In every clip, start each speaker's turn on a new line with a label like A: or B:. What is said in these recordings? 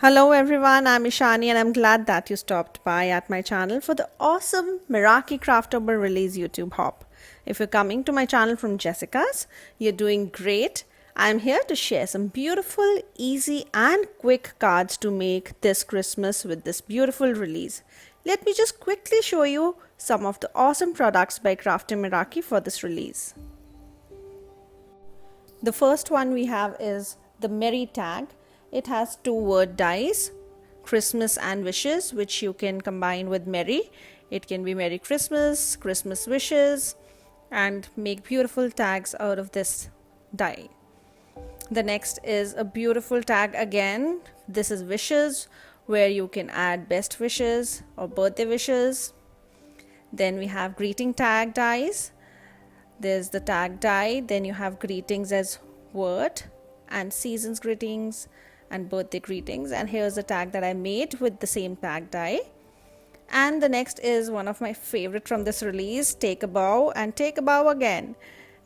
A: Hello everyone, I'm Ishani and I'm glad that you stopped by at my channel for the awesome Merakicraftober release YouTube hop. If you're coming to my channel from Jessica's, you're doing great. I'm here to share some beautiful, easy and quick cards to make this Christmas with this beautiful release. Let me just quickly show you some of the awesome products by Crafty Meraki for this release. The first one we have is the Merry tag. It has two word dies, Christmas and wishes, which you can combine with Merry. It can be Merry Christmas, Christmas wishes, and make beautiful tags out of this die. The next is a beautiful tag again. This is wishes, where you can add best wishes or birthday wishes. Then we have greeting tag dies. There's the tag die, then you have greetings as word and seasons greetings and birthday greetings, and here's a tag that I made with the same tag die. And the next is one of my favorite from this release, take a bow and take a bow again,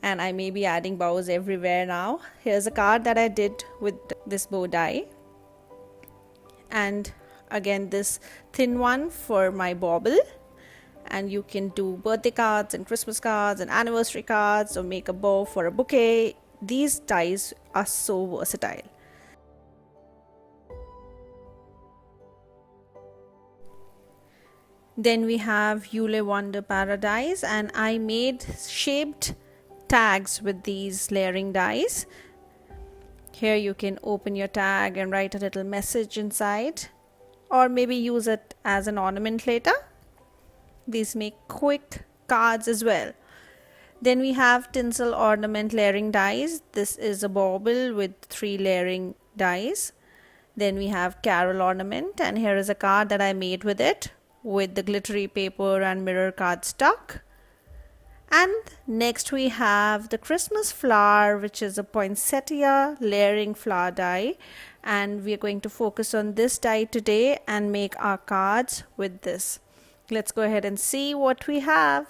A: and I may be adding bows everywhere now. Here's a card that I did with this bow die, and again this thin one for my bauble. And you can do birthday cards and Christmas cards and anniversary cards or make a bow for a bouquet. These dies are so versatile. Then we have Yule Wonder Paradise, and I made shaped tags with these layering dies. Here you can open your tag and write a little message inside, or maybe use it as an ornament later. These make quick cards as well. Then we have tinsel ornament layering dies. This is a bauble with 3 layering dies. Then we have carol ornament, and here is a card that I made with it, with the glittery paper and mirror cardstock. And next we have the Christmas flower, which is a poinsettia layering flower die, and we are going to focus on this die today and make our cards with this. Let's go ahead and see what we have.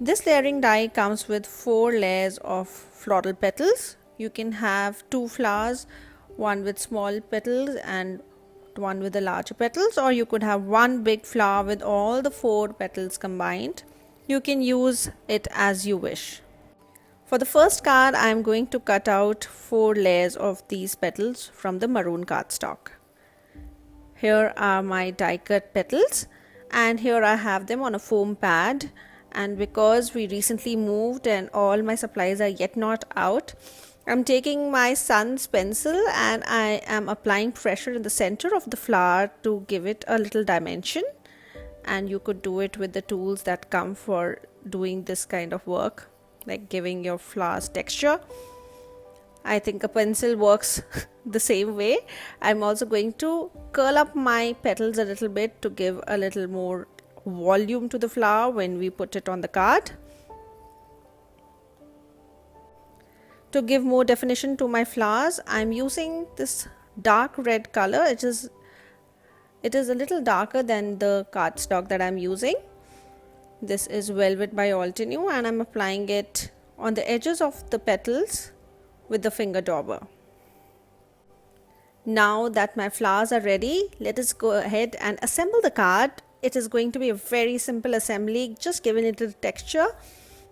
A: This layering die comes with 4 layers of floral petals. You can have 2 flowers, one with small petals and one with the larger petals, or you could have one big flower with all the 4 petals combined. You can use it as you wish. For the first card, I am going to cut out 4 layers of these petals from the maroon cardstock. Here are my die cut petals, and here I have them on a foam pad. And because we recently moved and all my supplies are yet not out, I'm taking my son's pencil and I am applying pressure in the center of the flower to give it a little dimension. And you could do it with the tools that come for doing this kind of work, like giving your flowers texture. I think a pencil works the same way. I'm also going to curl up my petals a little bit to give a little more volume to the flower when we put it on the card. To give more definition to my flowers, I'm using this dark red color. It is a little darker than the cardstock that I'm using. This is Velvet by Altenew, and I'm applying it on the edges of the petals with the finger dauber. Now that my flowers are ready, let us go ahead and assemble the card. It is going to be a very simple assembly, just giving it a texture.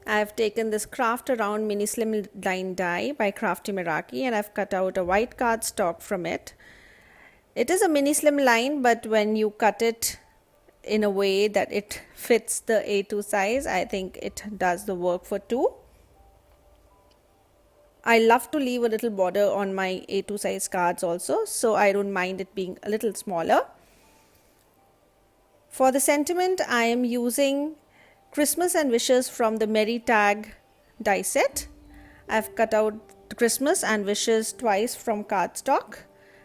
A: I have taken this craft around mini slim line die by Crafty Meraki, and I've cut out a white cardstock from it. It is a mini slim line, but when you cut it in a way that it fits the A2 size, I think it does the work for 2. I love to leave a little border on my A2 size cards also, so I don't mind it being a little smaller. For the sentiment, I am using Christmas and wishes from the Merry tag die set. I've cut out the Christmas and wishes twice from cardstock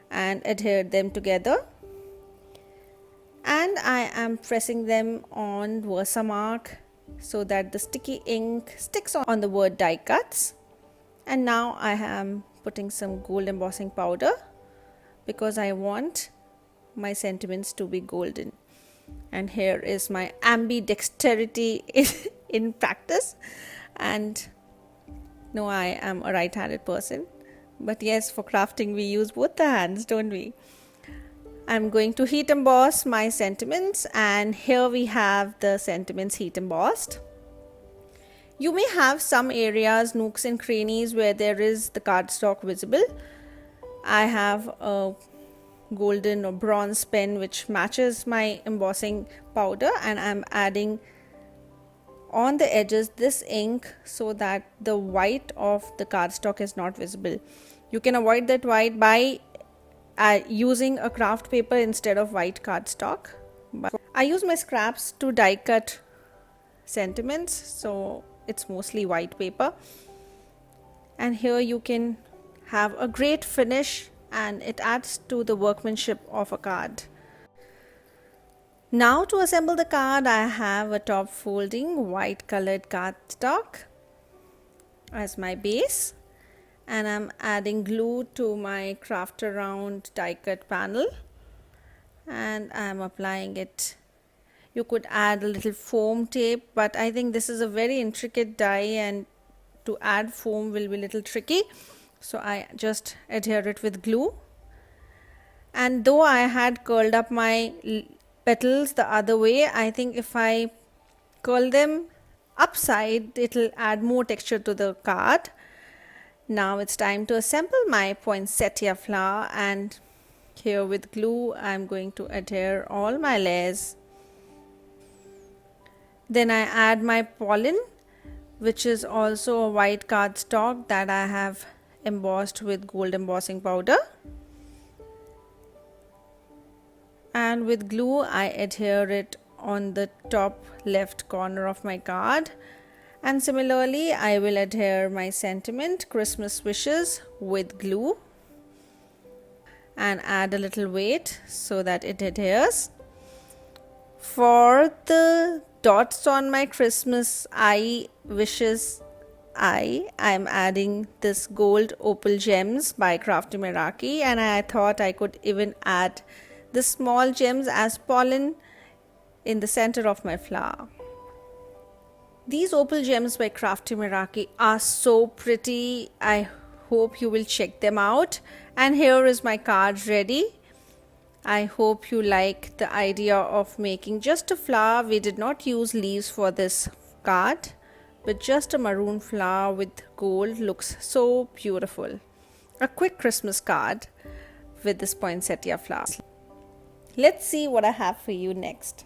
A: and adhered them together. And I am pressing them on Versamark so that the sticky ink sticks on the word die cuts. And now I am putting some gold embossing powder because I want my sentiments to be golden. And here is my ambidexterity in practice. And no, I am a right-handed person. But yes, for crafting we use both the hands, don't we? I'm going to heat emboss my sentiments, and here we have the sentiments heat embossed. You may have some areas, nooks and crannies where there is the cardstock visible. I have a golden or bronze pen which matches my embossing powder, and I'm adding on the edges this ink so that the white of the cardstock is not visible. You can avoid that white by using a craft paper instead of white cardstock. But I use my scraps to die cut sentiments, so it's mostly white paper. And here you can have a great finish, and it adds to the workmanship of a card. Now to assemble the card, I have a top folding white colored cardstock as my base, and I'm adding glue to my craft around die cut panel, and I'm applying it. You could add a little foam tape, but I think this is a very intricate die and to add foam will be a little tricky, so I just adhere it with glue. And though I had curled up my petals the other way, I think if I curl them upside, it'll add more texture to the card. Now it's time to assemble my poinsettia flower, and here with glue I'm going to adhere all my layers. Then I add my pollen, which is also a white cardstock that I have embossed with gold embossing powder. And with glue I adhere it on the top left corner of my card. And similarly I will adhere my sentiment Christmas wishes with glue and add a little weight so that it adheres. For the dots on my Christmas wishes I'm adding this gold opal gems by Crafty Meraki, and I thought I could even add the small gems as pollen in the center of my flower. These opal gems by Crafty Meraki are so pretty. I hope you will check them out. And here is my card ready. I hope you like the idea of making just a flower. We did not use leaves for this card, but just a maroon flower with gold looks so beautiful. A quick Christmas card with this poinsettia flower. Let's see what I have for you next.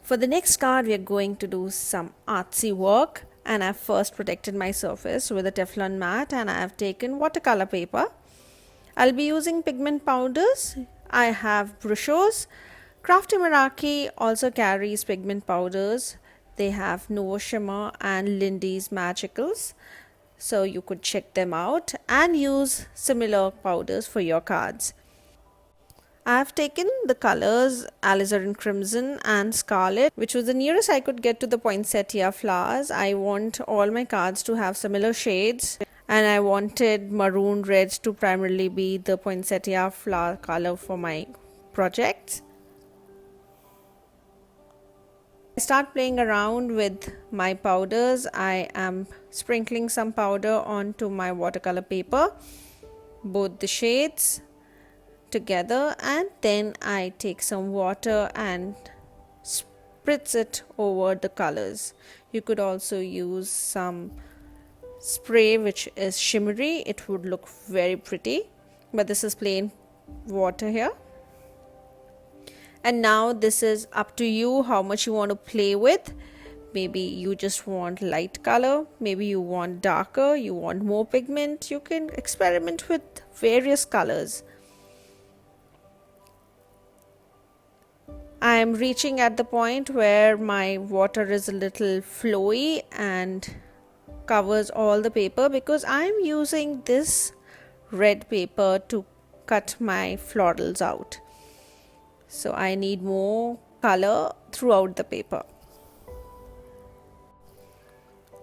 A: For the next card, we are going to do some artsy work, and I've first protected my surface with a Teflon mat, and I have taken watercolor paper. I'll be using pigment powders. I have Brushos. Crafty Meraki also carries pigment powders. They have Novo Shimmer and Lindy's Magicals, so you could check them out and use similar powders for your cards. I have taken the colors alizarin crimson and scarlet, which was the nearest I could get to the poinsettia flowers. I want all my cards to have similar shades, and I wanted maroon red to primarily be the poinsettia flower color for my projects. I start playing around with my powders. I am sprinkling some powder onto my watercolor paper, both the shades together, and then I take some water and spritz it over the colors. You could also use some spray which is shimmery. It would look very pretty, but this is plain water here. And now this is up to you how much you want to play with. Maybe you just want light color, maybe you want darker, you want more pigment. You can experiment with various colors. I am reaching at the point where my water is a little flowy and covers all the paper, because I am using this red paper to cut my florals out. So I need more color throughout the paper.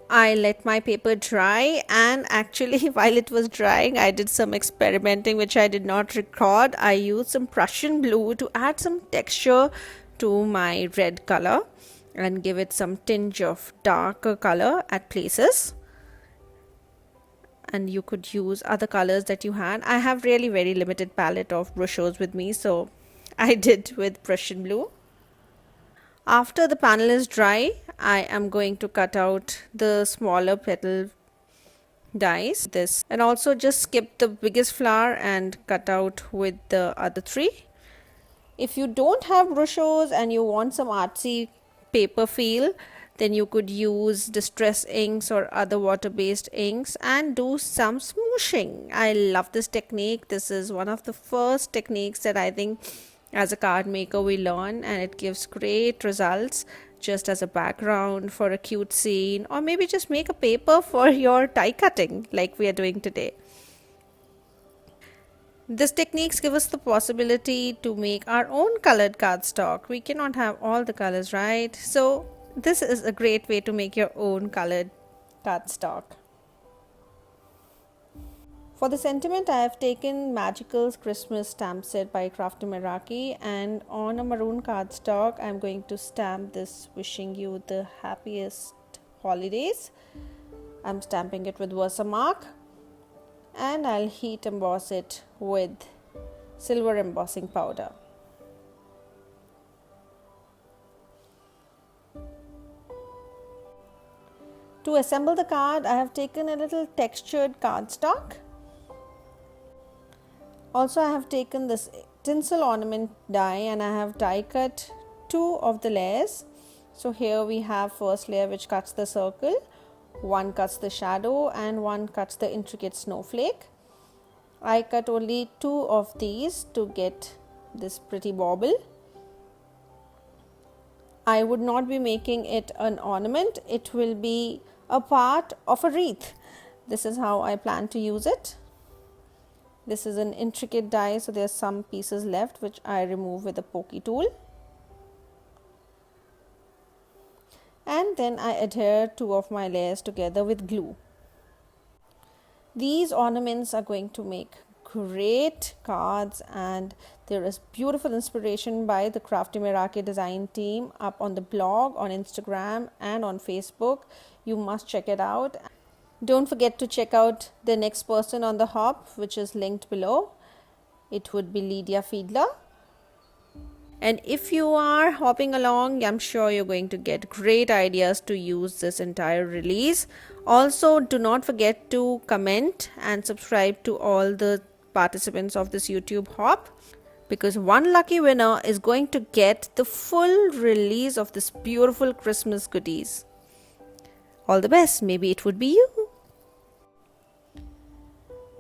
A: I let my paper dry, and actually while it was drying I did some experimenting which I did not record. I used some Prussian blue to add some texture to my red color and give it some tinge of darker color at places. and you could use other colors that you had. I have really very limited palette of Brushos with me, so I did with Prussian blue. After the panel is dry, I am going to cut out the smaller petal dies this, and also just skip the biggest flower and cut out with the other three. If you don't have Brushos and you want some artsy paper feel, then you could use distress inks or other water-based inks and do some smooshing. I love this technique. This is one of the first techniques that I think as a card maker we learn, and it gives great results just as a background for a cute scene, or maybe just make a paper for your die cutting like we are doing today. This techniques give us the possibility to make our own colored cardstock. We cannot have all the colors, right? So this is a great way to make your own colored cardstock. For the sentiment, I have taken Magical's Christmas stamp set by Crafty Meraki, and on a maroon cardstock I am going to stamp this wishing you the happiest holidays. I am stamping it with Versamark, and I'll heat emboss it with silver embossing powder. To assemble the card, I have taken a little textured cardstock. Also, I have taken this tinsel ornament die and I have die cut 2 of the layers. So here we have first layer which cuts the circle, one cuts the shadow, and one cuts the intricate snowflake. I cut only 2 of these to get this pretty bauble. I would not be making it an ornament, it will be a part of a wreath. This is how I plan to use it. This is an intricate die, so there are some pieces left which I remove with a pokey tool. And then I adhere 2 of my layers together with glue. These ornaments are going to make great cards, and there is beautiful inspiration by the Crafty Meraki design team up on the blog, on Instagram and on Facebook. You must check it out. Don't forget to check out the next person on the hop, which is linked below. It would be Lydia Fiedler. And if you are hopping along, I'm sure you're going to get great ideas to use this entire release. Also, do not forget to comment and subscribe to all the participants of this YouTube hop, because one lucky winner is going to get the full release of this beautiful Christmas goodies. All the best, maybe it would be you.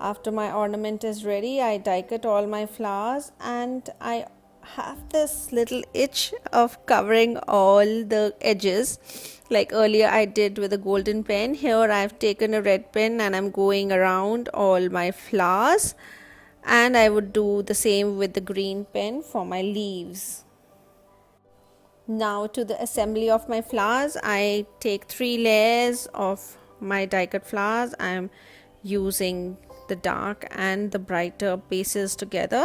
A: After my ornament is ready, I die cut all my flowers, and I have this little itch of covering all the edges like earlier I did with a golden pen. Here I've taken a red pen and I'm going around all my flowers, and I would do the same with the green pen for my leaves. Now to the assembly of my flowers. I take 3 layers of my die cut flowers. I am using the dark and the brighter bases together,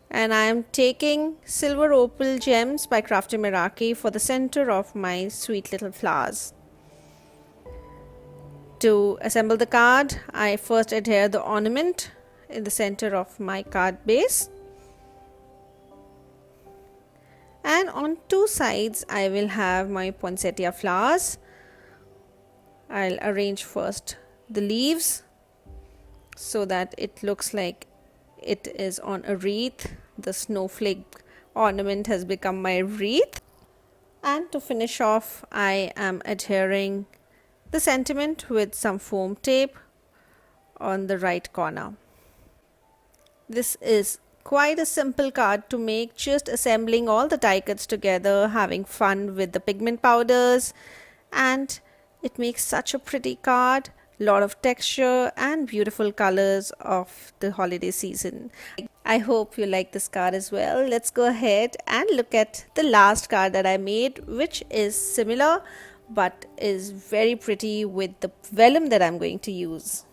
A: and I am taking Silver Opal Gems by Crafty Meraki for the center of my sweet little flowers. To assemble the card, I first adhere the ornament in the center of my card base, and on 2 sides I will have my poinsettia flowers. I'll arrange first the leaves so that it looks like it is on a wreath. The snowflake ornament has become my wreath. And to finish off, I am adhering the sentiment with some foam tape on the right corner. This is quite a simple card to make, just assembling all the die cuts together, having fun with the pigment powders, and it makes such a pretty card. Lot of texture and beautiful colors of the holiday season. I hope you like this card as well. Let's go ahead and look at the last card that I made, which is similar but is very pretty with the vellum that I'm going to use.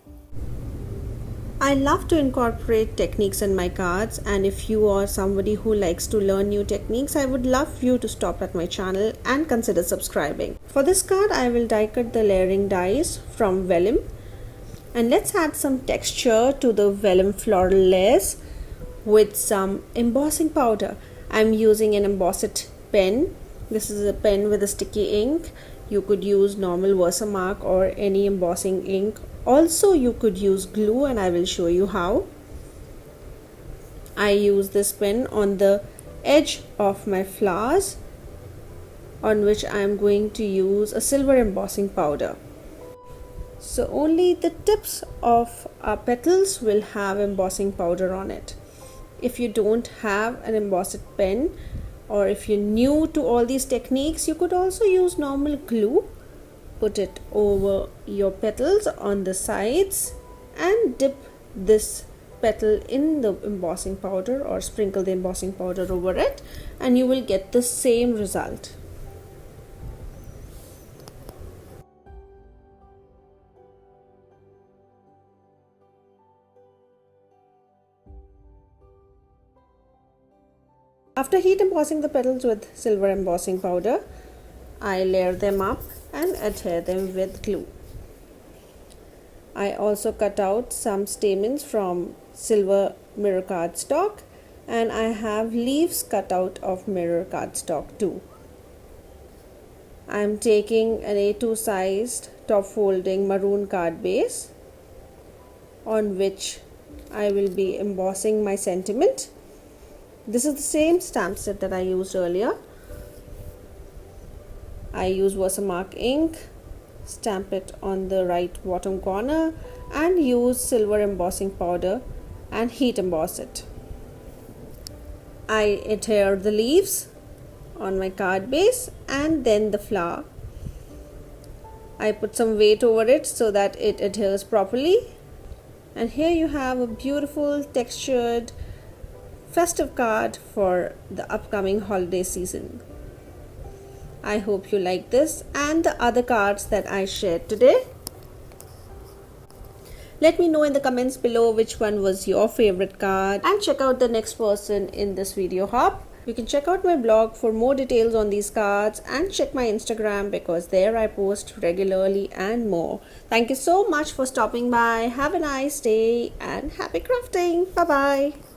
A: I love to incorporate techniques in my cards, and if you are somebody who likes to learn new techniques, I would love you to stop at my channel and consider subscribing. For this card, I will die cut the layering dies from vellum. And let's add some texture to the vellum floral layers with some embossing powder. I'm using an embossed pen. This is a pen with a sticky ink. You could use normal Versamark or any embossing ink. Also, you could use glue, and I will show you how. I use this pen on the edge of my flowers, on which I am going to use a silver embossing powder. So only the tips of our petals will have embossing powder on it. If you don't have an embossed pen, or if you're new to all these techniques, you could also use normal glue. Put it over your petals on the sides and dip this petal in the embossing powder, or sprinkle the embossing powder over it, and you will get the same result. After heat embossing the petals with silver embossing powder, I layer them up and adhere them with glue. I also cut out some stamens from silver mirror cardstock, and I have leaves cut out of mirror cardstock too. I am taking an A2 sized top folding maroon card base, on which I will be embossing my sentiment. This is the same stamp set that I used earlier. I use Versamark ink, stamp it on the right bottom corner, and use silver embossing powder and heat emboss it. I adhere the leaves on my card base and then the flower. I put some weight over it so that it adheres properly. And here you have a beautiful textured festive card for the upcoming holiday season. I hope you like this and the other cards that I shared today. Let me know in the comments below which one was your favorite card, and check out the next person in this video hop. You can check out my blog for more details on these cards, and check my Instagram because there I post regularly and more. Thank you so much for stopping by. Have a nice day and happy crafting. Bye bye.